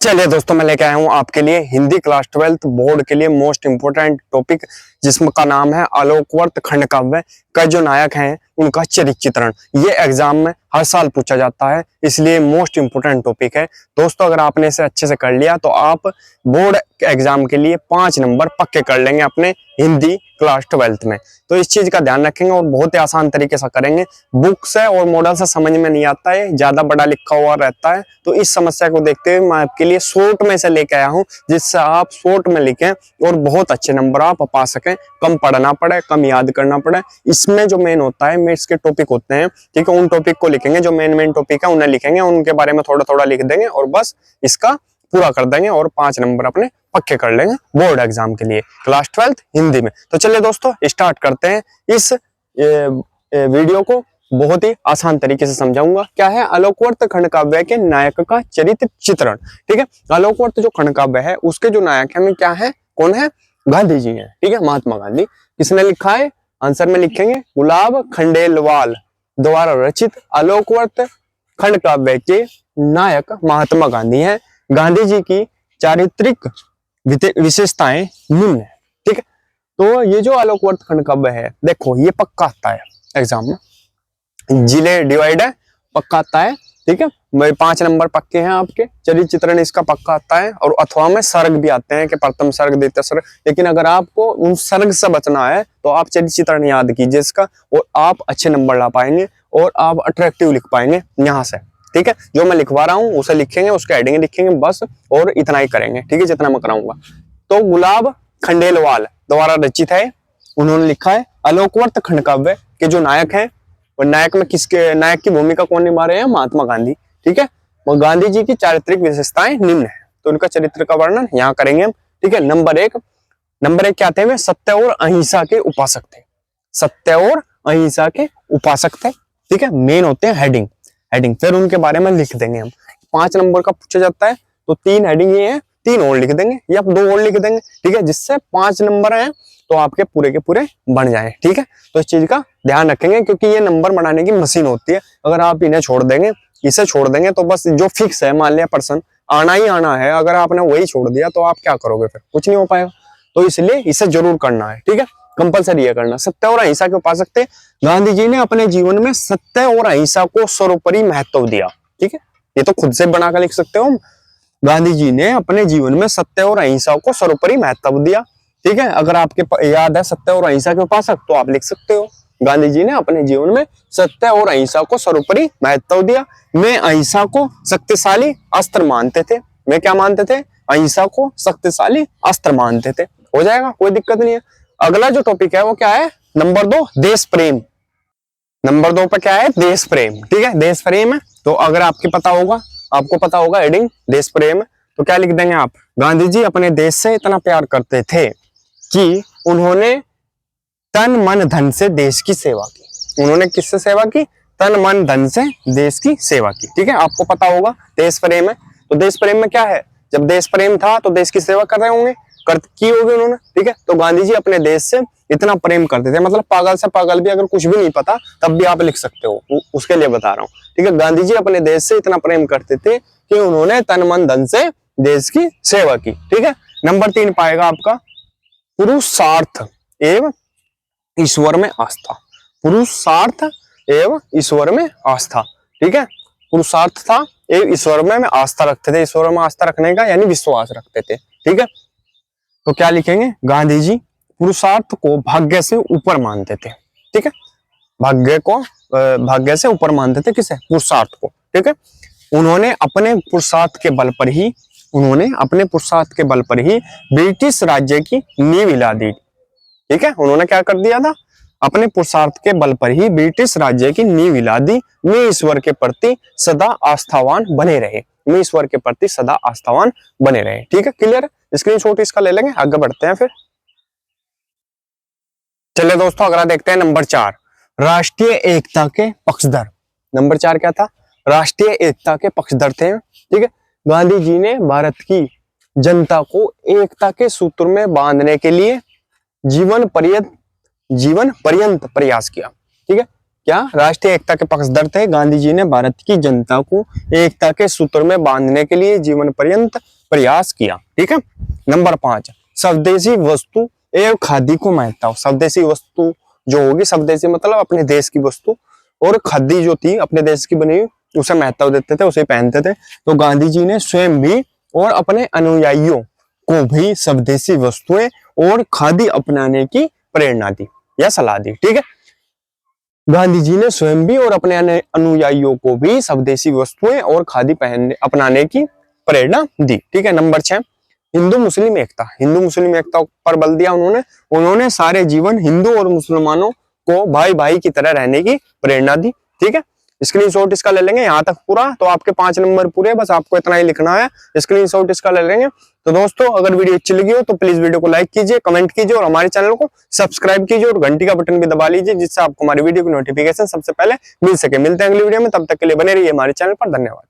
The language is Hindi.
चलिए दोस्तों, मैं लेके आया हूँ आपके लिए हिंदी क्लास 12th बोर्ड के लिए मोस्ट इंपोर्टेंट टॉपिक, जिसमें का नाम है आलोकवर्त खंडकाव्य का जो नायक हैं उनका चरित्र चित्रण। ये एग्जाम में हर साल पूछा जाता है, इसलिए मोस्ट इंपोर्टेंट टॉपिक है दोस्तों। अगर आपने इसे अच्छे से कर लिया तो आप बोर्ड एग्जाम के लिए 5 नंबर पक्के कर लेंगे अपने हिंदी क्लास 12th में। तो इस चीज का ध्यान रखेंगे और बहुत ही आसान तरीके से करेंगे। बुक से और मॉडल से समझ में नहीं आता है, ज्यादा बड़ा लिखा हुआ रहता है, तो इस समस्या को देखते हुए मैं आपके लिए शॉर्ट में से लेके आया हूँ, जिससे आप शॉर्ट में लिखें और बहुत अच्छे नंबर आप पा सकें, कम पढ़ना पड़े, कम याद करना पड़े। इसमें जो मेन होता है, मैथ्स के टॉपिक होते हैं, ठीक है, उन टॉपिक को लिखेंगे, जो मेन टॉपिक है उन्हें लिखेंगे, उनके बारे में थोड़ा थोड़ा लिख देंगे और बस इसका पूरा कर देंगे और 5 नंबर अपने पक्के कर लेंगे बोर्ड एग्जाम के लिए क्लास 12th हिंदी में। तो चलिए दोस्तों, स्टार्ट करते हैं। इस वीडियो को बहुत ही आसान तरीके से समझाऊंगा। क्या है आलोकवर्त खंडकाव्य के नायक का चरित्र चित्रण। ठीक है, आलोकवर्त जो खंडकाव्य है उसके जो नायक है क्या है, कौन है? गांधी जी हैं। ठीक है, महात्मा गांधी। किसने लिखा है? आंसर में लिखेंगे गुलाब खंडेलवाल द्वारा रचित आलोकवर्त खंडकाव्य के नायक महात्मा गांधी हैं। गांधी जी की चारित्रिक विशेषताएं निम्न है। ठीक है, तो ये जो आलोकवर्त खंडकाव्य है, देखो ये पक्का आता है एग्जाम में, जिले डिवाइड है, पक्का आता है। ठीक है, 5 नंबर पक्के हैं आपके। चरित्र चित्रण इसका पक्का आता है, और अथवा में सर्ग भी आते हैं कि प्रथम सर्ग द्वितीय सर्ग। लेकिन अगर आपको उन सर्ग से बचना है तो आप चरित्र चित्रण याद कीजिए इसका, और आप अच्छे नंबर ला पाएंगे और आप अट्रैक्टिव लिख पाएंगे यहाँ से। ठीक है, जो मैं लिखवा रहा हूँ उसे लिखेंगे, उसके हेडिंग लिखेंगे बस, और इतना ही करेंगे। ठीक है, जितना मैं कराऊंगा। तो गुलाब खंडेलवाल द्वारा रचित है, उन्होंने लिखा है आलोकवर्त खंडकाव्य के जो नायक हैं, और नायक में किसके, नायक की भूमिका कौन निभा रहे हैं? महात्मा गांधी। ठीक है, और गांधी जी की चारित्रिक विशेषताएं निम्न है, तो उनका चरित्र का वर्णन यहाँ करेंगे हम। ठीक है, नंबर एक क्या थे? वे सत्य और अहिंसा के उपासक थे। सत्य और अहिंसा के उपासक थे। ठीक है, मेन होते हैं हेडिंग। फिर उनके बारे में लिख देंगे हम। 5 नंबर का पूछा जाता है तो 3 हेडिंग ये है, 3 और लिख देंगे या 2 और लिख देंगे। ठीक है, जिससे 5 नंबर हैं तो आपके पूरे के पूरे बन जाए। ठीक है, तो इस चीज का ध्यान रखेंगे, क्योंकि ये नंबर बनाने की मशीन होती है। अगर आप इन्हें छोड़ देंगे, इसे छोड़ देंगे, तो बस जो फिक्स है, मान लिया पर्सन आना ही आना है, अगर आपने वही छोड़ दिया तो आप क्या करोगे? फिर कुछ नहीं हो पाएगा। तो इसलिए इसे जरूर करना है। ठीक है, कंपलसरी ये करना। सत्य और अहिंसा के उपासक थे। गांधी जी ने अपने जीवन में सत्य और अहिंसा को सर्वोपरि महत्व दिया। ठीक है, ये तो खुद से बनाकर लिख सकते हो। गांधी जी ने अपने जीवन में सत्य और अहिंसा को सर्वोपरि महत्व दिया। ठीक है, अगर आपके याद है सत्य और अहिंसा के उपासक, तो आप लिख सकते हो गांधी जी ने अपने जीवन में सत्य और अहिंसा को सर्वोपरि महत्व दिया। मैं अहिंसा को शक्तिशाली अस्त्र मानते थे। मैं क्या मानते थे? अहिंसा को शक्तिशाली अस्त्र मानते थे। हो जाएगा, कोई दिक्कत नहीं है। अगला जो टॉपिक है वो क्या है? नंबर 2 देश प्रेम। नंबर 2 पे क्या है? देश प्रेम। ठीक है, देश प्रेम है, तो अगर आपको पता होगा हेडिंग देश प्रेम, तो क्या लिख देंगे आप? गांधी जी अपने देश से इतना प्यार करते थे कि उन्होंने तन मन धन से देश की सेवा की। उन्होंने किससे सेवा की? तन मन धन से देश की सेवा की। ठीक है, आपको पता होगा देश प्रेम है, तो देश प्रेम में क्या है? जब देश प्रेम था तो देश की सेवा कर रहे होंगे, की होगी उन्होंने। ठीक है, तो गांधी जी अपने देश से इतना प्रेम करते थे, मतलब पागल से पागल भी, अगर कुछ भी नहीं पता तब भी आप लिख सकते हो, उसके लिए बता रहा हूँ। ठीक है, गांधी जी अपने देश से इतना प्रेम करते थे कि उन्होंने तन मन धन से देश की सेवा की। ठीक है, नंबर 3 पाएगा आपका पुरुषार्थ एवं ईश्वर में आस्था। पुरुषार्थ एवं ईश्वर में आस्था। ठीक है, पुरुषार्थ था एवं ईश्वर में आस्था रखते थे। ईश्वर में आस्था रखने का यानी विश्वास रखते थे। ठीक है, तो क्या लिखेंगे? गांधी जी पुरुषार्थ को भाग्य से ऊपर मानते थे। ठीक है, भाग्य से ऊपर मानते थे। किसे? पुरुषार्थ को। ठीक है, उन्होंने अपने पुरुषार्थ के बल पर ही ब्रिटिश राज्य की नींव हिला दी। ठीक है, उन्होंने क्या कर दिया था? अपने पुरुषार्थ के बल पर ही ब्रिटिश राज्य की नींव हिला दी। मैं ईश्वर के प्रति सदा आस्थावान बने रहे। ठीक है, क्लियर? स्क्रीनशॉट इसका ले लेंगे, आगे बढ़ते हैं फिर। चलिए दोस्तों, अगला देखते हैं नंबर 4 राष्ट्रीय एकता के पक्षधर। नंबर 4 क्या था? राष्ट्रीय एकता के पक्षधर थे। ठीक है, गांधी जी ने भारत की जनता को एकता के सूत्र में बांधने के लिए जीवन पर्यंत प्रयास किया। ठीक है, क्या राष्ट्रीय एकता के पक्षधर थे। गांधी जी ने भारत की जनता को एकता के सूत्र में बांधने के लिए जीवन पर्यंत प्रयास किया। ठीक है। नंबर 5, स्वदेशी वस्तु एवं खादी को महत्ता। स्वदेशी वस्तु जो होगी, स्वदेशी मतलब अपने देश की वस्तु, और खादी जो थी अपने देश की बनी हुई उसे महत्व देते थे, उसे पहनते थे। तो गांधी जी ने स्वयं भी और अपने अनुयायियों को भी स्वदेशी वस्तुएं और खादी अपनाने की प्रेरणा दी या सलाह दी। ठीक है। गांधी जी ने स्वयं भी और अपने अनुयायियों को भी स्वदेशी वस्तुएं और खादी अपनाने की प्रेरणा दी। ठीक है। नंबर 6, हिंदू मुस्लिम एकता। हिंदू मुस्लिम एकता पर बल दिया उन्होंने सारे जीवन हिंदू और मुसलमानों को भाई भाई की तरह रहने की प्रेरणा दी। ठीक है। स्क्रीनशॉट इसका ले लेंगे यहाँ तक पूरा, तो आपके 5 नंबर पूरे, बस आपको इतना ही लिखना है, स्क्रीनशॉट इसका ले लेंगे। तो दोस्तों अगर वीडियो अच्छी लगी हो तो प्लीज वीडियो को लाइक कीजिए, कमेंट कीजिए और हमारे चैनल को सब्सक्राइब कीजिए और घंटी का बटन भी दबा लीजिए, जिससे आपको हमारी वीडियो की नोटिफिकेशन सबसे पहले मिल सके। मिलते हैं अगली वीडियो में, तब तक के लिए बने रहिए हमारे चैनल पर। धन्यवाद।